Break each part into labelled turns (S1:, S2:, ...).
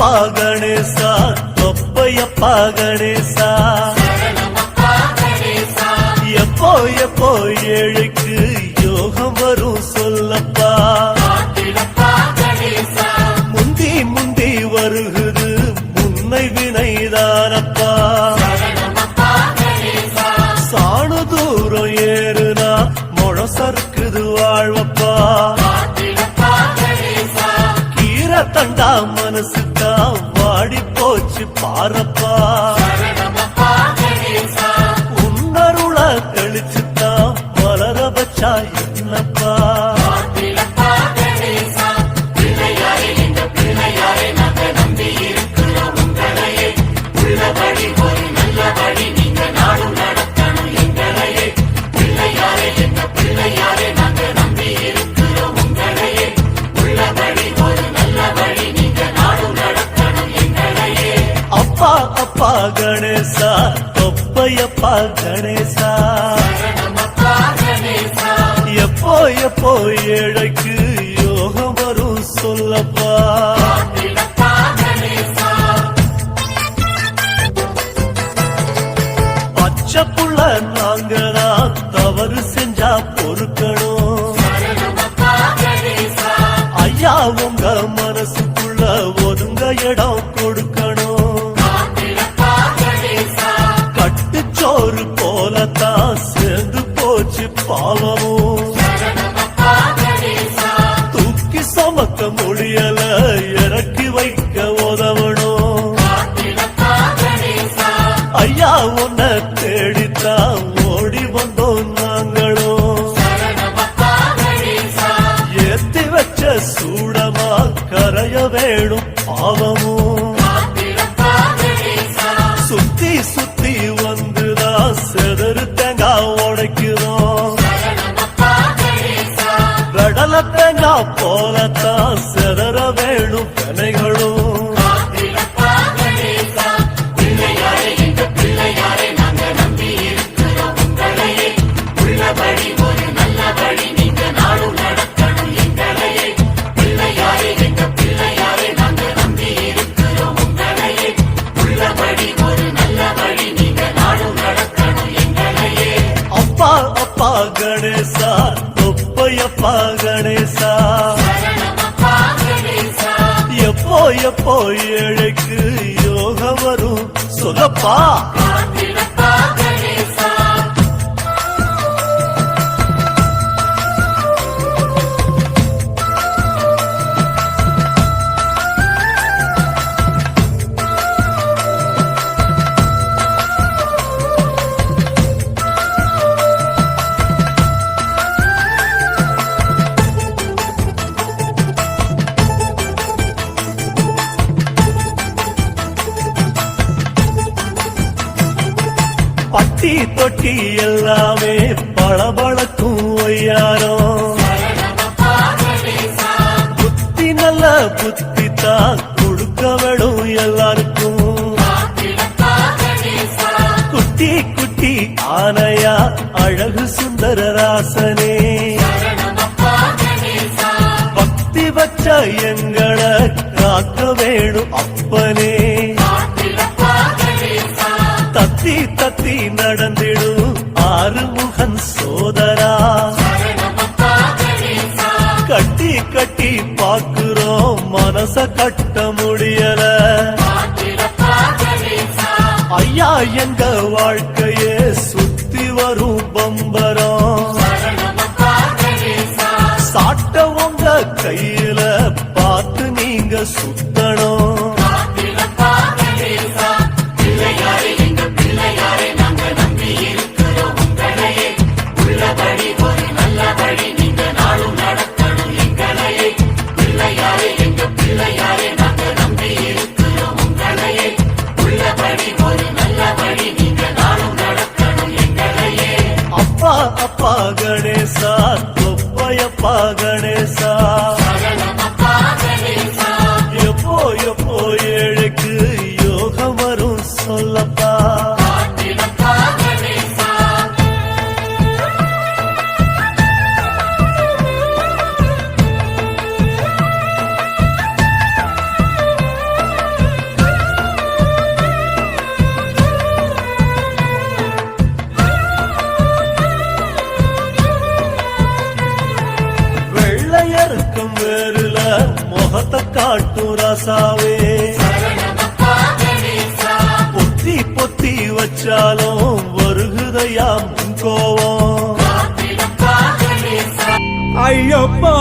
S1: சொல்லப்பா கணேசா தொப்பையப்பா கணேசா எப்போ எப்போ ஏழைக்கு யோகம் வரும் சொல்லப்பா முந்தி முந்தி வருகுது முன்னை வினைதானப்பா சாணு தூரம் ஏறுனா முழம் சறுக்குது வாழ்வப்பா கீரை தண்டா மனசுக்கா வாடி போச்சு பாரப்பா உன்னருள கழிச்சுத்தான் வளர வச்சா என்னப்பா அப்பா அப்பா கணேசா தொப்பையப்பா கணேசா எப்போ எப்போ ஏழைக்கு யோகம் வரும் சொல்லப்பா பச்சை புள்ள நாங்கதான் தவறு செஞ்சா பொறுக்கணும் ஐயா உங்க மனசுக்குள்ள ஒதுங்க இடம் கொடுக்கணும் கட்டுச்சோறு போலத்தான் சேர்ந்து போச்சு பாவமும் தூக்கி சமக்க முடியல இறக்கி வைக்க உதவணும் ஐயா உன்ன தேடித்தான் ஓடி வந்தோம் நாங்களும் ஏத்தி வச்ச சூடமா கரைய வேணும் பாவமும் சுத்தி சுத்தி வந்துதான் செதறு தேங்காய் உடைக்கிறோம் கடல தேங்காய் போலத்தான் செதற வேணும் வினைகளும் அப்பா அப்பா கணேசா தொப்பையப்பா கணேசா எப்போ எப்போ ஏழைக்கு யோகம் வரும் சொல்லப்பா பட்டி தொட்டி எல்லாமே பளபளக்கும் ஒய்யாரம் புத்தி நல்ல புத்தி தான் கொடுக்க வேணும் எல்லாருக்கும் குட்டி குட்டி ஆனையா அழகு சுந்தர ராசனே பக்தி வச்ச எங்களை காக்க வேணும் அப்பனே தத்தி தத்தி நடந்திடும் ஆறுமுகன் சோதரா கட்டி கட்டி பாக்குறோம் மனச கட்ட முடியல ஐயா எங்க வாழ்க்கையே சுத்தி வரும் பம்பரம் சாட்ட உங்க கையில பார்த்து நீங்க சுத்தணும் அப்பா அப்பா கணேசா தொப்பையப்பா கணேசா எப்போ எப்போ ஏழைக்கு யோகம் வரும் சொல்லப்பா முகத்தை காட்டும் ராசாவே பொத்தி பொத்தி வச்சாலும் வருகுதையா முன் கோவம்
S2: ஐயப்பா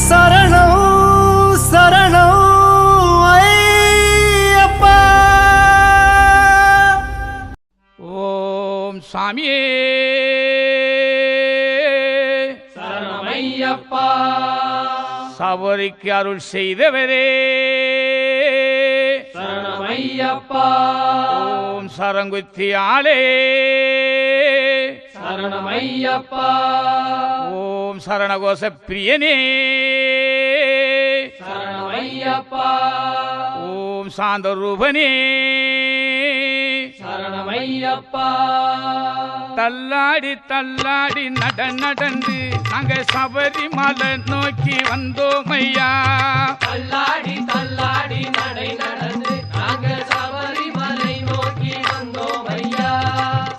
S1: சரணம் சரணம் ஐயப்பா
S2: ஓம் சாமியே சரணமையப்பா சபரிக்கு அருள் செய்தவரே சரணமையப்பா ஓம் சரங்குத்தியாலே சரணமையப்பா ஓம் சரணகோச பிரியனே சரணமையப்பா ஓம் சாந்த ரூபனே சரணமையப்பா தள்ளாடி தள்ளாடி நடந்து நாங்க சபரிமலை நோக்கி வந்தோம் ஐயா
S3: தள்ளாடி தள்ளாடி நடந்து நாங்க சபரிமலை நோக்கி வந்தோம் ஐயா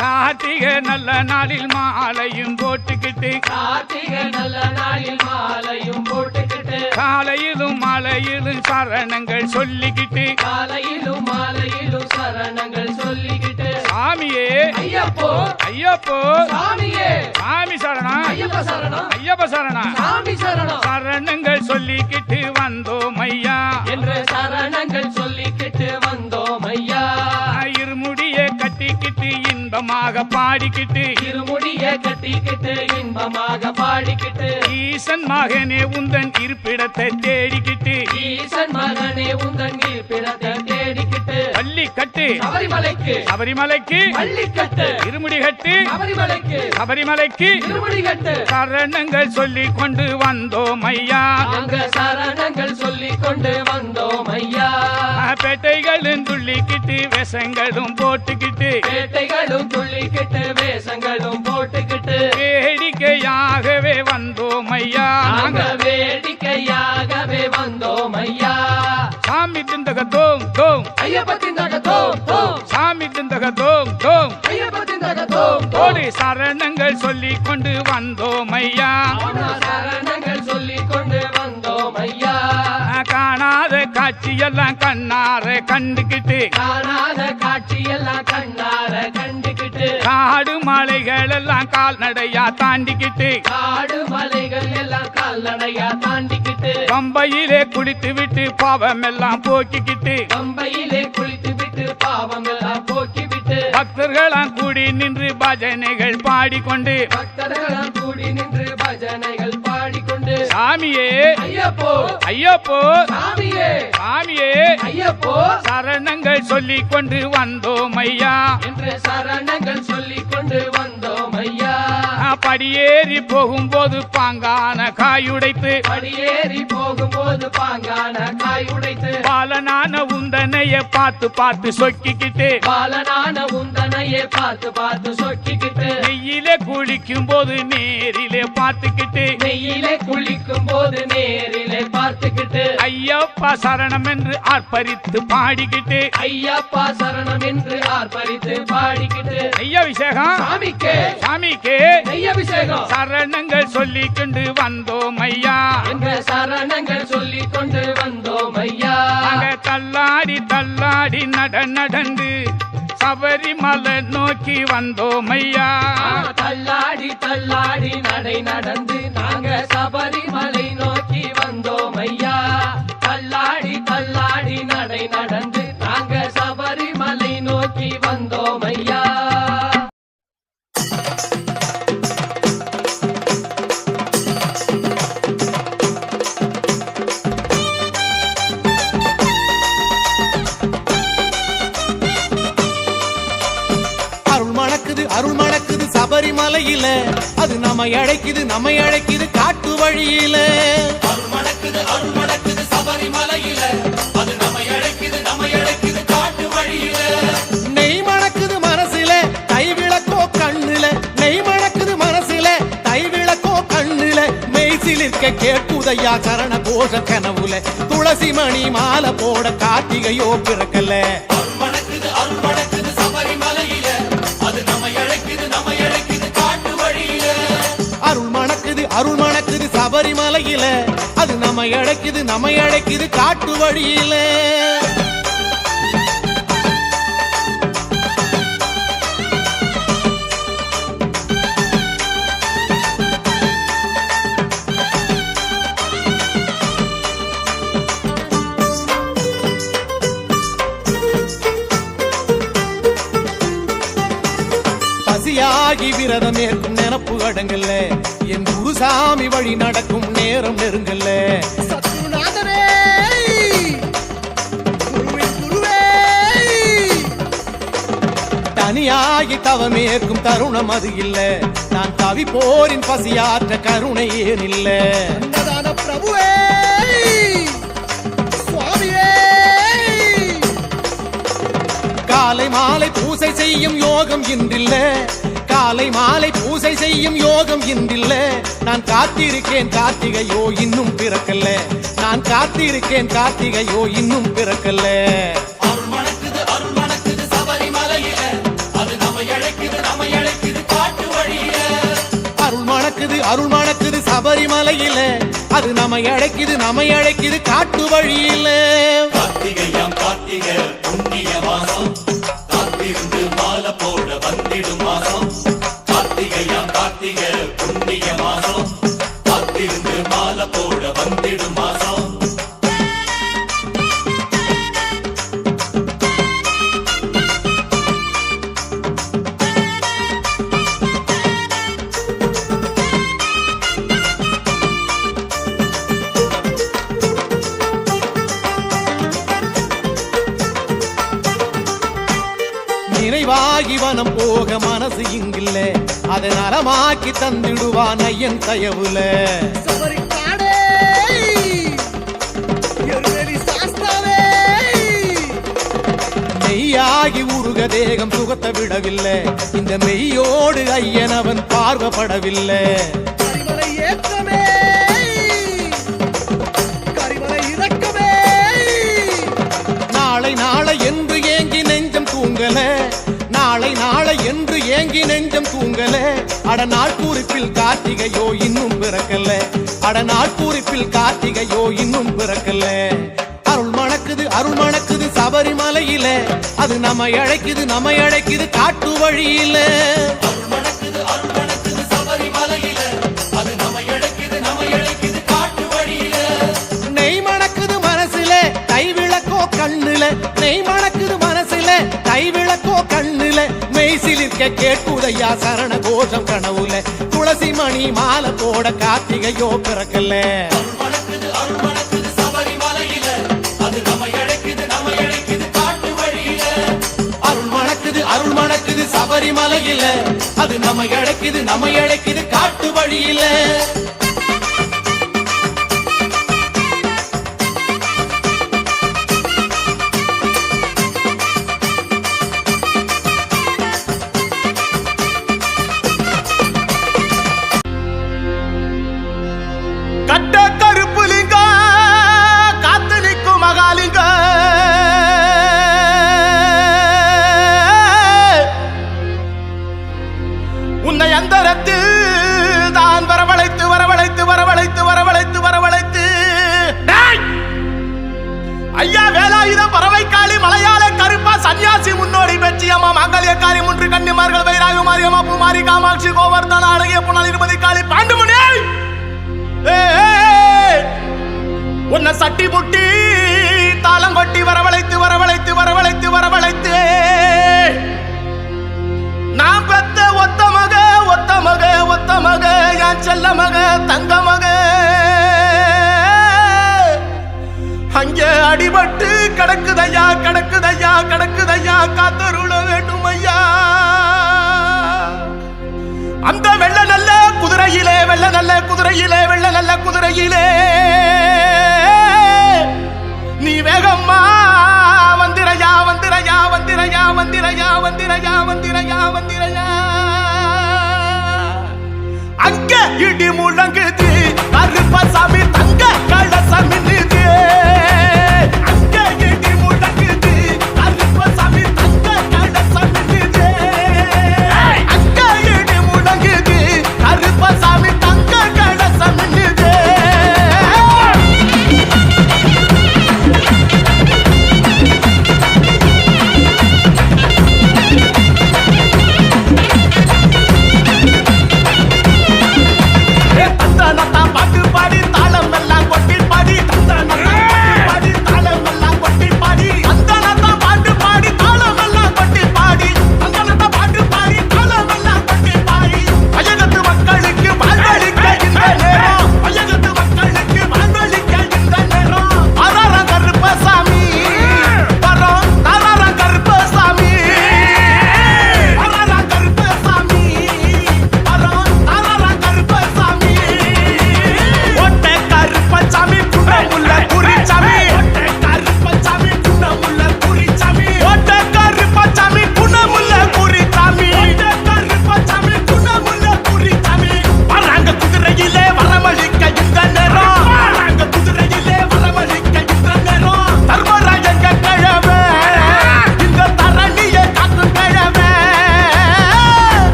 S2: கார்த்திகை நல்ல நாளில் மாலையும் போட்டுக்கிட்டு
S3: கார்த்திகை நல்ல நாளில் மாலையும் போட்டுக்கிட்டு
S2: காலையிலும் மாலையிலும் சரணங்கள் சொல்லிக்கிட்டு
S3: காலையிலும் மாலையிலும் சரணங்கள் சொல்லிக்கிட்டு
S2: சாமியே
S3: ஐயப்போ
S2: ஐயப்போ
S3: சாமியே
S2: சாமி சரணம்
S3: ஐயப்ப சரணம்
S2: ஐயப்ப சரணம்
S3: சாமி சரணம்
S2: சரணங்கள் சொல்லிக்கிட்டு வந்தோம் ஐயா
S3: என்று சரணங்கள் சொல்லிக்கிட்டு வந்தோம் ஐயா
S2: இருமுடியை கட்டிக்கிட்டு இன்பமாக பாடிக்கிட்டு
S3: இருமுடிய கட்டிக்கிட்டு இன்பமாக பாடிக்கிட்டு
S2: ஈசன் மகனே உந்தன் இருப்பிடத்தை தேடிக்கிட்டு
S3: ஈசன் மகனே உந்தன் இருப்பிடத்தை தேடிக்கிட்டு
S2: பள்ளி கட்டு
S3: சபரிமலைக்கு
S2: சபரிமலைக்கு
S3: பள்ளி கட்டு
S2: இருமுடி கட்டு
S3: சபரிமலைக்கு
S2: சபரிமலைக்கு
S3: இருமுடி கட்டு
S2: சரணங்கள் சொல்லி கொண்டு வந்தோம் ஐயா
S3: அங்க சரணங்கள் சொல்லி கொண்டு வந்தோம் ஐயா
S2: பேட்டைகளும் துள்ளிக்கிட்டு விஷங்களும் போட்டுக்கிட்டு
S3: பேட்டைகளும் துள்ளிக்கிட்டு வேஷங்களும் போட்டுக்கிட்டு
S2: வேடிக்கையாகவே வந்தோம் ஐயா
S3: நாங்க வேடிக்கையாகவே வந்தோம் ஐயா
S2: சாமி திந்தக தோம் தோம்
S3: ஐயப்ப திந்தக தோம் தோம்
S2: சாமி திந்தக தோம் தோம்
S3: ஐயப்ப திந்தக தோம்
S2: ஓடி சரணங்கள் சொல்லி கொண்டு வந்தோம் ஐயா
S3: சரணங்கள் சொல்லி கொண்டு வந்தோம் ஐயா
S2: காணாத காட்சியெல்லாம் கண்ணார கண்டுகிட்டு
S3: காணாத காட்சியெல்லாம் கண்ணார கண்டுகிட்டு
S2: காடு மலைகள் எல்லாம் கால்நடையா தாண்டிக்கிட்டு
S3: காடு மலைகள் எல்லாம் கால்நடையா தாண்டிக்கிட்டு
S2: பம்பையிலே குளித்து விட்டு பாவம் எல்லாம் போக்கிக்கிட்டு
S3: பம்பையிலே குளித்து விட்டு பாவம் எல்லாம் போக்கிவிட்டு
S2: பக்தர்களாம் கூடி நின்று பஜனைகள் பாடிக்கொண்டு
S3: பக்தர்களாம் கூடி நின்று பஜனைகள் பாடிக்கொண்டு
S2: சாமியே
S3: ஐயப்போ
S2: ஐயப்போ
S3: சாமியே
S2: சாமியே
S3: ஐயப்போ
S2: சரணங்கள் சொல்லி கொண்டு வந்தோம் ஐயா
S3: என்று சரணங்கள் சொல்லி கொண்டு வந்தோம் ஐயா
S2: படியேறி போகும்போது பாங்கான காயுடைத்து
S3: படியேறி போகும்போது பாங்கான காய் உடைத்து
S2: பாலனான உந்தனைய பார்த்து பார்த்து சொக்கிக்கிட்டு
S3: பாலனான உந்தனையே பார்த்து பார்த்து சொக்கிக்கிட்டு
S2: நெய்யிலே குளிக்கும் போது நேரிலே பார்த்துக்கிட்டு
S3: நெய்யிலே குளிக்கும் போது நேரிலே பார்த்துக்கிட்டு
S2: ஐயப்பா சரணம் என்று ஆர்ப்பரித்து பாடிக்கிட்டு
S3: ஐயப்பா சரணம் என்று ஆர்ப்பரித்து பாடிக்கிட்டு
S2: ஐயாபிஷேகம்
S3: சாமிக்கே
S2: சாமிக்கு
S3: நெய்யபிஷேகம்
S2: சரணங்கள் சொல்லி கொண்டு வந்தோம் ஐயா
S3: என்ற சரணங்கள் சொல்லி கொண்டு வந்தோம் ஐயா
S2: நாங்க தள்ளாடி தள்ளாடி நடந்து சபரிமலை நோக்கி வந்தோம் ஐயா
S3: தள்ளாடி தள்ளாடி நடந்து நாங்க சபரிமலை நோக்கி வந்தோம் ஐயா தள்ளாடி தள்ளாடி நடந்து நாங்க சபரிமலை நோக்கி வந்தோம் ஐயா
S4: அருள் மணக்குது சபரிமலையில அது நம்ம அழைக்குது காட்டு வழியில
S5: அருள் மணக்குது சபரிமலையில அது நம்ம அழைக்குது காட்டு வழியில
S4: நெய் மணக்குது மனசுல கைவிளக்கோ கண்ணுல நெய் மணக்குது மனசுல கைவிளக்கோ கண்ணுல மெய்சிலிருக்க கேட்குதையா சரண கோஷ கனவுல துளசி மணி மாலை போட கார்த்திகையோ பிறக்கல
S5: அருள் மணக்குது சபரிமலையில அது நம்ம அழைக்குது காட்டு
S4: நம்ம அழைக்குது காட்டு வழியில. பசியாகி விரதம் ஏற்கும் நினப்பு அடங்கல்ல, என் குருசாமி வழி நடக்கும் நேரம் நெருங்கல்ல. தனியாகி தவமேற்கும் தருணம் அது இல்ல, நான் தவி போரின் பசியாற்ற கருணை ஏன் இல்ல. பிரபுவே காலை மாலை பூசை செய்யும் யோகம் இன்றில்ல, காலை மாலை பூசை செய்யும் யோகம் இன்றில்ல. நான் காத்திருக்கேன் கார்த்திகையோ இன்னும் பிறக்கல்ல, நான் காத்திருக்கேன் கார்த்திகையோ இன்னும் பிறக்கல்ல.
S5: அருள் மணக்குது சபரிமலையில, அது நம்மை அழைக்குது காட்டு வழியில.
S4: அருள் மணக்குது சபரிமலையில, அது நம்மை அழைக்குது காட்டு வழியில.
S5: கார்த்திகையாம் கார்த்திகை புண்ணிய மாசம், காத்திருந்து மாலை போட வந்திடும் மாசம். கார்த்திகையாம் கார்த்திகை புண்ணிய மாசம், காத்திருந்து மாலை போட வந்திடும் மாசம்.
S4: நினைவாகி வனம் போக மனசு இங்கில்ல, அதை நலமாக்கி தந்திடுவான் ஐயன் தயவுல. மெய்யாகி உருக தேகம் சுகத்தை விடவில்லை, இந்த மெய்யோடு ஐயன் அவன் பார்வப்படவில்லை. நாளை நாளை என்று ஏங்கி நெஞ்சம் தூங்கல, நாளை நாளை என்று ஏங்கி நெஞ்சம் தூங்கல. அட நாட்பூரிப்பில் கார்த்திகையோ இன்னும் பிறக்கல, அட நாட்பூரிப்பில் கார்த்திகையோ இன்னும் பிறக்கல. அருள் மணக்குது சபரிமலையில, அது நம்மை அழைக்குது காட்டு வழியில.
S5: அருள் மணக்குது சபரிமலையில, அது நம்மை அழைக்குது காட்டு வழியில.
S4: நெய் மணக்குது மனசுல கைவிளக்கோ கண்ணுல, நெய் மணக்குது மனசுல கைவிளக்கோ கண்ணுல. மெய்சிலிருக்க கேட்குதையா சரண கோஷம் கனவுல, துளசி மணி மாலை போட கார்த்திகையோ பிறக்கல.
S5: அருள் மணக்குது சபரிமலையில, அது நம்மை அழைக்குது காட்டு வழியில.
S4: அருள் மணக்குது சபரிமலையில, அது நம்மை அழைக்குது காட்டு வழியில.
S1: கட்ட கருப்பு லிங்க காத்து நிற்கும் மகாலிங்க, உன்னை அந்தரத்தில் தான் வரவழைத்து ஐயா வேலாயுதம் பறவைக்காளி மலையாள கருப்பா சன்னியாசி முன்னோடி பெற்றியம்மா மங்கல்யக்காரி முன்று கன்னிமார்கள் வைராக மாரியம்மா பூமாரி காமாட்சி கோவர்தன அழகிய புனல் இருபதி காளி பாண்டுமுனி உன்னை சட்டி புட்டி தாளம் கொட்டி வரவழைத்து நான் பெத்த ஒத்த மக என் செல்ல மக தங்க மக அங்கே அடிபட்டு கிடக்குதையா காத்தருள வேண்டும் ஐயா. அந்த வெள்ள நல்ல குதிரையிலே நீ வேகம்மா வந்திரையா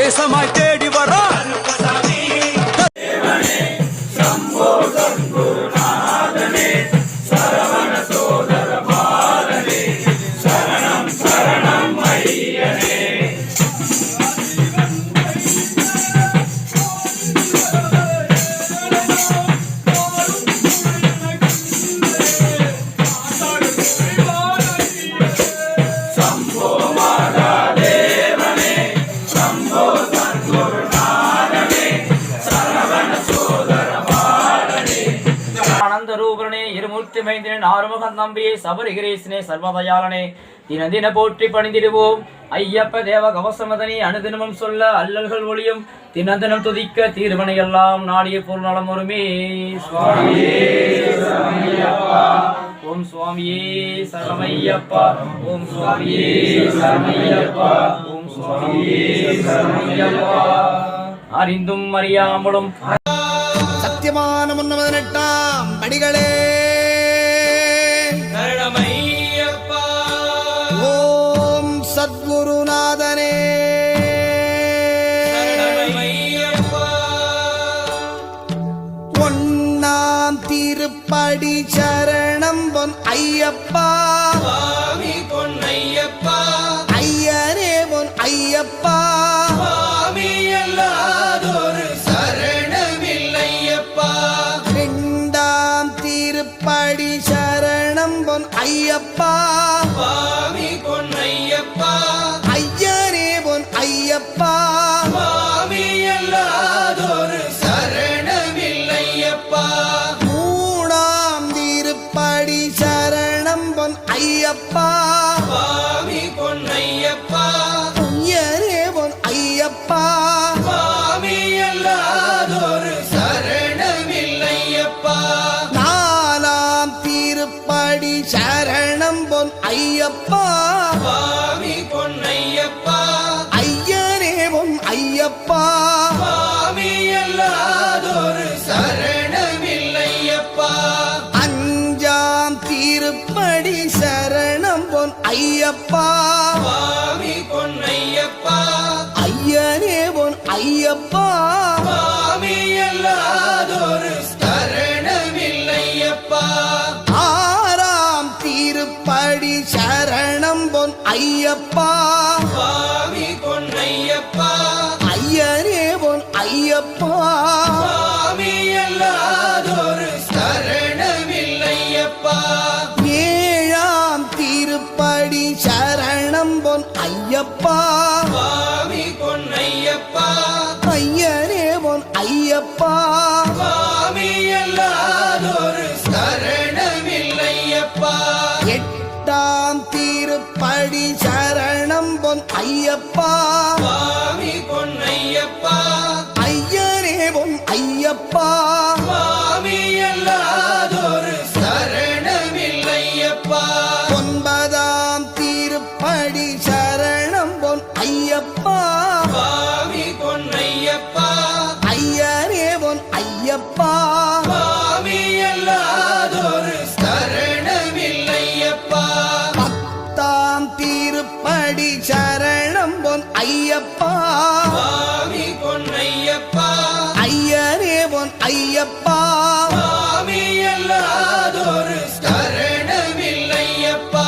S6: தேசமாய் தேடி வரோம்.
S7: ஆனந்த ரூபனே இருமூர்த்தி மைந்தனே ஆறுமுகன் நம்பியே சபரிகிரேசனே சர்வதயாளனே தின தின போற்றி பணிந்திடுவோம். ஐயப்ப தேவ கவசமதனே அனுதினமும் சொல்ல அல்லல்கள் ஒளியும் தின தினம் துதிக்க தீர்வனை எல்லாம் நாடிய பொருநலம் ஒருமே. ஓம் சுவாமியே சரமையப்பா, ஓம் சுவாமியே சரமையப்பா, ஓம் சுவாமியே சரமையப்பா. அறிந்தும் அறியாமலும்
S4: சத்தியமான முன்னமதனெட்டாம் படிகளே
S3: சரணமையப்பா
S4: ஓம் சத்குருநாதனே
S3: சரணமையப்பா
S4: ஒன்னாம் திருப்படி சரணம் பொன் ஐயப்பா
S3: சுவாமி பொன்னையப்பா
S4: ஐயரே பொன் ஐயப்பா
S3: சுவாமி அல்லாதொரு சரணமில்லையப்பா
S4: இரண்டாம் திருப்படி சரணம் பொன் ஐயப்பா
S3: சுவாமி பொன்னையப்பா
S4: ஐயரே பொன் ஐயப்பா
S3: சுவாமி அல்லாதொரு சரணமில்லையப்பா
S4: மூணாம் திருப்படி சரணம் பொன் ஐயப்பா
S3: சுவாமி பொன்னையப்பா
S4: ஐயரே பொன் ஐயப்பா
S3: சுவாமி அல்லாதொரு சரணமில்லையப்பா
S4: நாலாம் திருப்படி சரணம் பொன் ஐயப்பா
S3: சுவாமி பொன்னையப்பா
S4: ஐயரே பொன் ஐயப்பா
S3: சுவாமி அல்லாதொரு சரணமில்லையப்பா
S4: அஞ்சாம் திருப்படி சரணம் பொன் ஐயப்பா
S3: சுவாமி பொன்னையப்பா
S4: ஐயரே பொன் ஐயப்பா
S3: சுவாமி அல்லாதொரு சரணமில்லையப்பா
S4: ஆறாம் திருப்படி சரணம் பொன் ஐயப்பா
S3: சுவாமி பொன்னையப்பா
S4: ஐயரே பொன் ஐயப்பா
S3: சுவாமி அல்லாதொரு சரணமில்லையப்பா
S4: ஏழாம் திருப்படி சரணம் பொன் ஐயப்பா
S3: சுவாமி பொன்னையப்பா
S4: ஐயரே பொன் ஐயப்பா
S3: சுவாமி அல்லாதொரு சரணமில்லையப்பா
S4: எட்டாம் திருப்படி சரணம் பொன் ஐயப்பா
S3: சுவாமி பொன்னையப்பா
S4: ஐயரே பொன் ஐயப்பா
S3: சுவாமி அல்லாதொரு சரணமில்லையப்பா
S4: ஒன்பதாம் திருப்படி சரணம் பொன் ஐயப்பா
S3: சுவாமி பொன்னையப்பா
S4: ஐயரே பொன் ஐயப்பா
S3: சுவாமி அல்லாதொரு சரணமில்லையப்பா
S4: பத்தாம் திருப்படி சரணம் பொன் ஐயப்பா
S3: சுவாமி பொன்னையப்பா
S4: ஐயரே பொன் ஐயப்பா
S3: சுவாமி அல்லாதொரு சரணமில்லையப்பா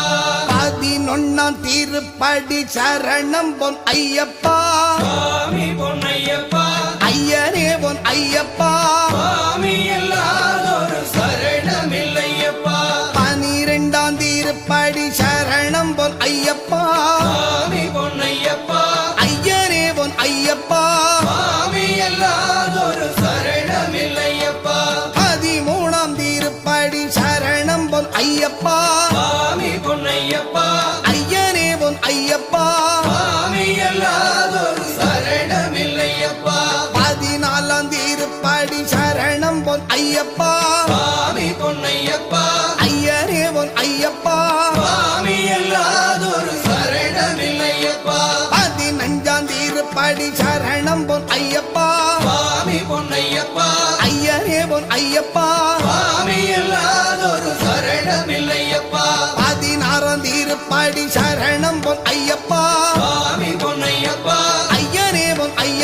S4: பதினொன்னாம் திருப்படி சரணம் பொன் ஐயப்பா
S3: சுவாமி பொன்னையப்பா
S4: ஐயரே பொன் ஐயப்பா
S3: சுவாமி அல்லாதொரு சரணமில்லையப்பா
S4: பனிரெண்டாம் திருப்படி சரணம் பொன் ஐயப்பா
S3: சுவாமி பொன்னையப்பா
S4: ஐயரே பொன் ஐயப்பா
S3: சுவாமி அல்லாதொரு சரணமில்லையப்பா
S4: பதிமூணாம் திருப்படி சரணம் பொன் ஐயப்பா
S3: சுவாமி பொன்னையப்பா
S4: ஐயரே பொன் ஐயப்பா
S3: சுவாமி அல்லாதொரு சரணமில்லையப்பா
S4: பதினாலாம் திருப்படி சரணம் பொன் ஐயப்பா
S3: சுவாமி பொன்னையப்பா
S4: ஐயரே பொன் ஐயப்பா
S3: சுவாமி அல்லாதொரு சரணமில்லையப்பா
S4: பதினஞ்சாம் திருப்படி சரணம் பொன் ஐயப்பா
S3: சுவாமி பொன்னையப்பா
S4: ஐயரே பொன் ஐயப்பா
S3: சுவாமி அல்லாதொரு சரணமில்லையப்பா
S4: பதினாறாம் திருப்படி சரணம் பொன் ஐயப்பா
S3: சுவாமி பொன்னையப்பா
S4: ஐயரே பொன் ஐயப்பா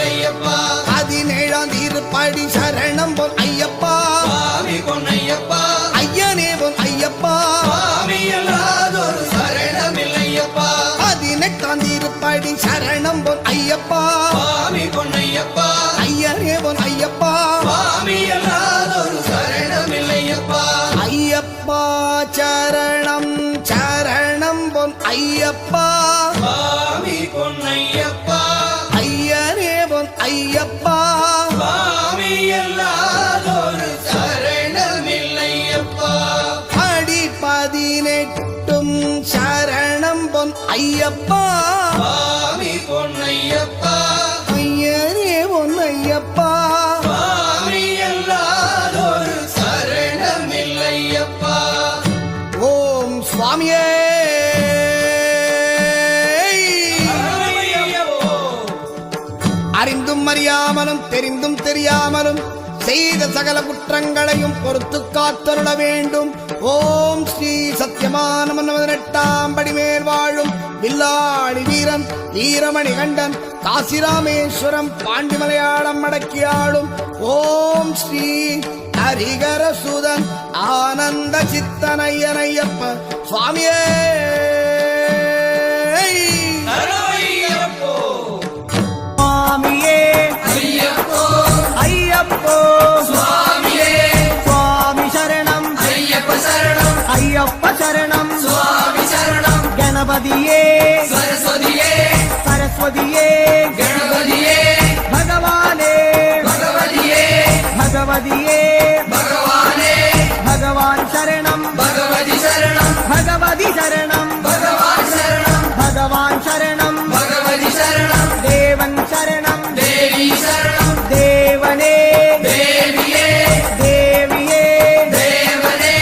S5: சரணமில்லையப்பா
S4: 17ஆம் திருப்படி சரணம் பொன் ஐயப்பா
S5: சுவாமி பொன்னையப்பா
S4: ஐயனே பொன் ஐயப்பா
S5: சுவாமி அல்லாதொரு சரணமில்லையப்பா
S4: 18ஆம் திருப்படி சரணம் பொன் ஐயப்பா
S5: சுவாமி பொன்னையப்பா
S4: ஐயனே பொன் ஐயப்பா
S5: சுவாமி அல்லாதொரு சரணமில்லையப்பா
S4: ஐயப்பா சரணம் சரணம் பொன் ஐயப்பா
S5: சுவாமி பொன்னையப்பா
S4: ஐயனே பொன் ஐயப்பா
S5: சுவாமி அல்லாதொரு சரணமில்லையப்பா
S4: அடி 18ம் சரணம் பொன் ஐயப்பா
S5: சுவாமி பொன்னையப்பா
S4: ஐயனே பொன் ஐயப்பா
S5: சுவாமி அல்லாதொரு சரணமில்லையப்பா
S4: ஓம் சுவாமியே அறிந்தும் அறியாமலும் தெரிந்தும் தெரியாமலும் செய்த சகல குற்றங்களையும் பொறுத்து காத்தருள வேண்டும். ஓம் ஸ்ரீ சத்யமான 18ஆம் படி மேல் வாழும் வில்லாளி வீரன் வீரமணி கண்டன் காசிராமேஸ்வரம் பாண்டி மலையாளம் அடக்கியாளும் ஓம் ஸ்ரீ ஹரிகரசுதன் ஆனந்த சித்தனையனையப்ப சுவாமியே சுவாமியே ஐயப்போ
S5: சுவாமியே
S4: சுவாமி சரணம்
S5: ஐயப்ப சரணம்
S4: ஐயப்ப சரணம்
S5: சுவாமி சரணம்
S4: கணபதியே
S5: சரஸ்வதியே
S4: சரஸ்வதியே
S5: கணபதியே
S4: பகவானே
S5: பகவதியே
S4: பகவதியே
S5: பகவானே
S4: பகவான் சரணம்
S5: பகவதி சரணம்
S4: பகவதி சரணம்
S5: பகவான் சரணம்
S4: பகவான் சரணம்
S5: பகவதி சரணம்
S4: தேவன் சரணம்
S5: தேவி சரணம்
S4: தேவனே
S5: தேவியே
S4: தேவியே
S5: தேவனே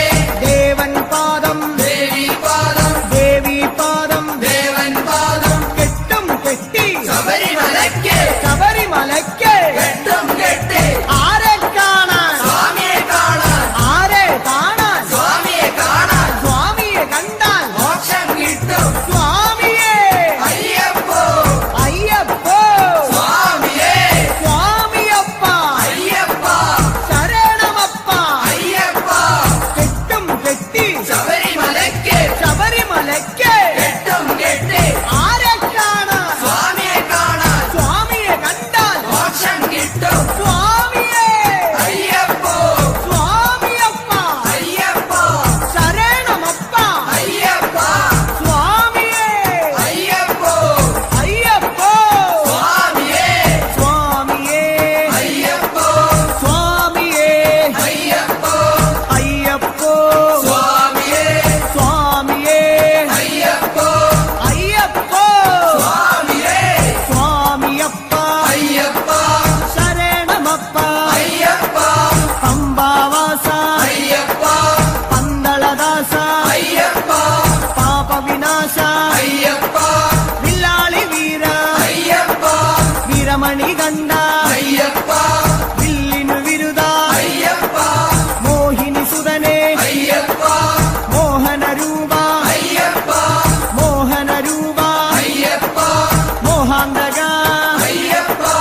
S4: தேவன் பாதம்
S5: தேவி பாதம்
S4: தேவி பாதம்
S5: தேவன் பாதம்
S4: கெட்டும் கெட்டி
S5: சபரிமலைக்கு
S4: சபரிமலைக்கு
S5: கெட்டும் கெட்டு
S4: ஆரே காணான்
S5: சுவாமியை காணான்
S4: ஆரே காணான்
S5: சுவாமியை காணான்
S4: சுவாமியை கண்டான்
S5: மோட்சம் கிட்டும்
S4: சுவாமியே
S5: ஐயப்போ
S4: ஐயப்போ
S5: சுவாமியே
S4: சுவாமியப்பா
S5: ஐயப்பா
S4: சரணமப்பா
S5: ஐயப்பா
S4: கெட்டும் கெட்டி
S5: சபரிமலைக்கு
S4: சபரிமலைக்கு
S5: கெட்டும் கெட்டு
S4: ஆரே காணான்
S5: சுவாமியை காணான்
S4: சுவாமியை கண்டான்
S5: மோட்சம் கிட்டும்
S4: சுவாமியே
S5: ஐயப்போ
S4: சுவாமியப்பா
S5: ஐயப்பா
S4: சரணமப்பா
S5: ஐயப்பா
S4: சுவாமியே
S5: ஐயப்போ
S4: ஐயப்போ
S5: சுவாமியே
S4: சுவாமியே
S5: ஐயப்போ
S4: சுவாமியே
S5: ஐயப்போ
S4: ஐயப்போ
S5: சுவாமியே
S4: சுவாமியே
S5: ஐயப்போ
S4: ஐயப்போ
S5: சுவாமியே
S4: சுவாமியப்பா
S5: ஐயப்பா
S4: சரணமப்பா
S5: ஐயப்பா
S4: பம்பாவாசா
S5: ஐயப்பா
S4: பந்தளதாசா
S5: ஐயப்பா
S4: பாப விநாசா
S5: ஐயப்பா
S4: வில்லாளி வீரா
S5: ஐயப்பா
S4: வீரமணி கண்டா
S5: ஐயப்பா
S4: வில்லினு விருதா
S5: ஐயப்பா
S4: மோகினி சுதனே
S5: ஐயப்பா
S4: மோகன ரூபா
S5: ஐயப்பா
S4: மோகன ரூபா
S5: ஐயப்பா
S4: மோகாந்தகா
S5: ஐயப்பா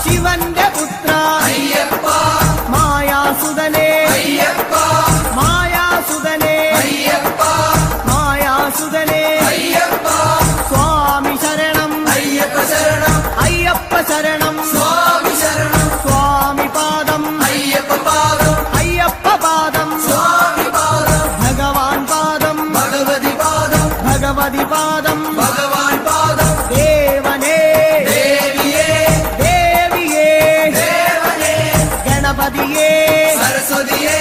S4: ശിവന്റെ പുത്ര
S5: ஐயப்பா
S4: മായാസുതനേ
S5: ஐயப்பா
S4: മായാസുതനേ
S5: ஐயப்பா
S4: മായാസുതനേ
S5: ஐயப்பா
S4: സ്വാമി ശരണം
S5: ஐயப்ப சரணம்
S4: അയ്യപ്പ ശരണം
S5: சுவாமி சரணம்
S4: സ്വാമി പാദം
S5: ஐயப்ப பாதம்
S4: അയ്യപ്പ പാദം
S5: சுவாமி பாதம்
S4: ഭഗവാൻ പാദം
S5: பகவதி பாதம்
S4: ഭഗവതി പാദം
S5: பகவான் பாதம்
S4: ദേവനേ
S5: தேவியே
S4: ദേവിയേ
S5: தேவனே
S4: ഗണപതിയേ
S5: சரஸ்வதியே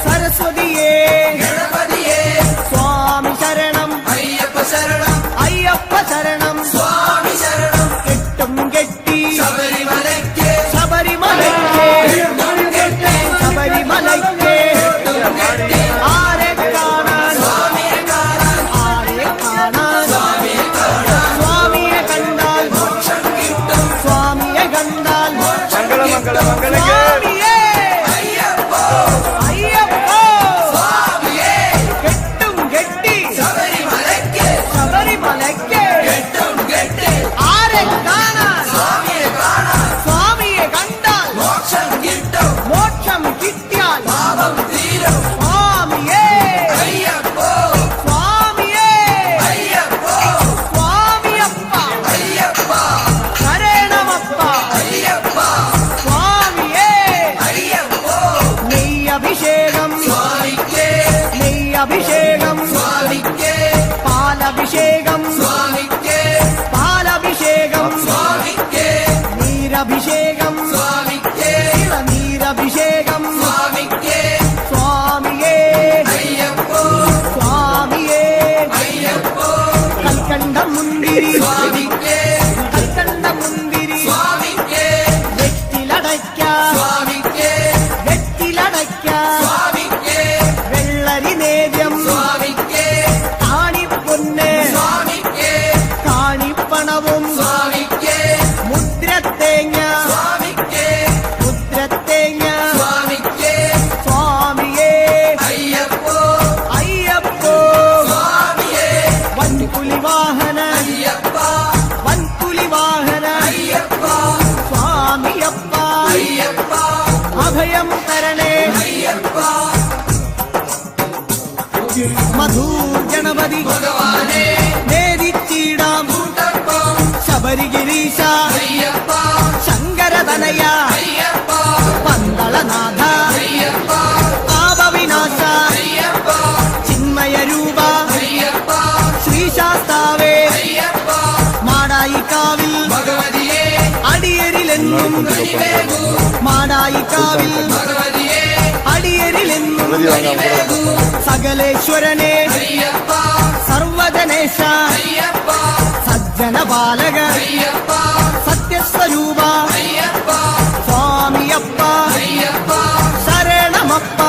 S4: സരസ്വതിയേ
S5: கணபதியே
S4: സ്വാമി ശരണം
S5: ஐயப்ப சரணம்
S4: അയ്യപ്പ ശരണം
S5: சுவாமி சரணம்
S4: കെട്ടും കെട്ടി
S5: சபரிமலைக்கு
S4: ശബരിമലയ്ക്ക് ശബരിമലയ്ക്ക് ആരെ കാണാൻ
S5: சுவாமியை காணான்
S4: ആരെ കാണാൻ
S5: சுவாமியை காணான்
S4: സ്വാമിയെ കണ്ടാൽ
S5: மோட்சம் கிட்டும்
S4: സ്വാമിയെ കണ്ടാൽ സ്വാമിയേ
S5: ஐயப்போ
S4: അയ്യപ്പോ
S5: சுவாமியே
S4: കെട്ടും കെട്ടി
S5: சபரிமலைக்கு
S4: ശബരിമലയ്ക്ക്
S5: கெட்டும் கெட்டு
S4: ആരെ കാണാൻ
S5: சுவாமியை காணான்
S4: സ്വാമിയെ അയ്യപ്പ അഭയം തരണേ മധൂർ ഗണപതി നേരിച്ചിടാം ശബരിഗിരീശ ശങ്കരതനയ പന്തളനാഥ പാപവിനാശ ചിന്മയരൂപ ശ്രീശാസ്താവേ മാടായിക്കാവിൽ അടിയരിലെന്നും മാടായിക്കാവിൽ അടിയരിലെന്നും സകലേശ്വരനെ സർവജനേശ സജ്ജന ബാലക സത്യസ്വരൂപ സ്വാമിയപ്പ ശരണമപ്പ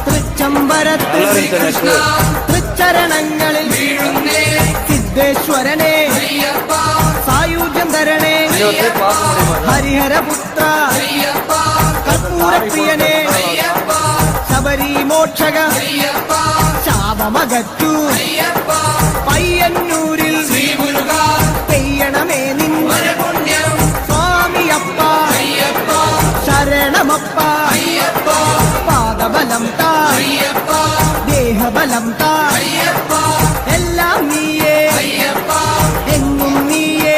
S4: തൃച്ചംബരത്തിൽ തൃച്ചരണങ്ങളിൽ സിദ്ധേശ്വരനെ സായുജ്യം തരണേ ഹരിഹരപുത്ര കർപ്പൂരപ്രിയനെ ശബരിമോക്ഷക ശാപമകറ്റു പയ്യന്നൂരിൽ പെയ്യണമേ നിൻ സ്വാമിയപ്പ ശരണമപ്പ പാദബലം താ ദേഹബലം താ എല്ലാം നീയേ എങ്ങും നീയേ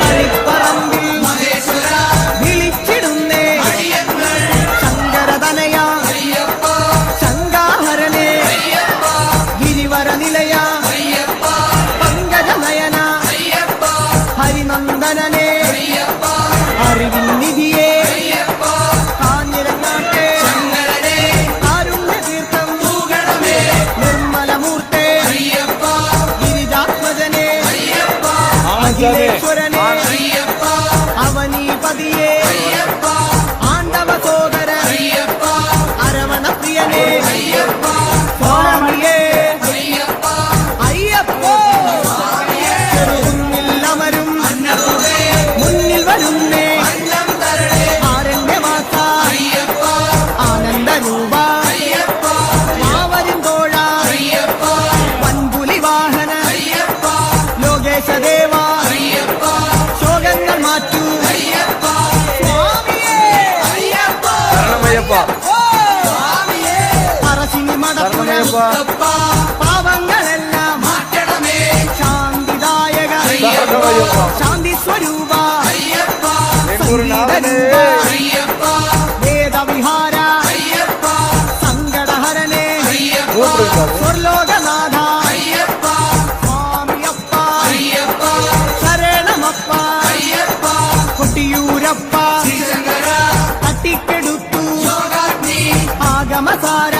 S4: തളിപ്പറമ്പിൽ വിളിച്ചിടുന്നേ ശങ്കരതനയ ശങ്കാഹരനെ ഗിരിവര നിലയ പങ്കജനയന ഹരിനന്ദനനെ അറിവിൻ നിധിയെ കാഞ്ഞിരങ്ങാട്ടെ കാരുണ്യതീർത്ഥം നിർമ്മലമൂർത്തെ ഗിരിജാത്മജനെ അഖിലേശ്വരനെ അവനീപതിയെ ആണ്ടവ സോദര അരവണപ്രിയനെ സ്വാമിയേ അയ്യപ്പോ ചെറുകുന്നിൽ അമരും മുന്നിൽ വരുന്നേ ആരണ്യവാസ ആനന്ദരൂപ മാവരും തോഴ വൻപുലി വാഹന ലോകേശദേവ ശോകങ്ങൾ മാറ്റൂ പറശ്ശിനി മടപ്പുരം പാവങ്ങളെല്ലാം ശാന്തിദായക ശാന്തി സ്വരൂപ വേദവിഹാര സങ്കടഹരനെ സ്വർലോകനാഥ സ്വാമിയപ്പ ശരണമപ്പ കൊട്ടിയൂരപ്പ തട്ടിക്കെടുത്തു ആഗമസാര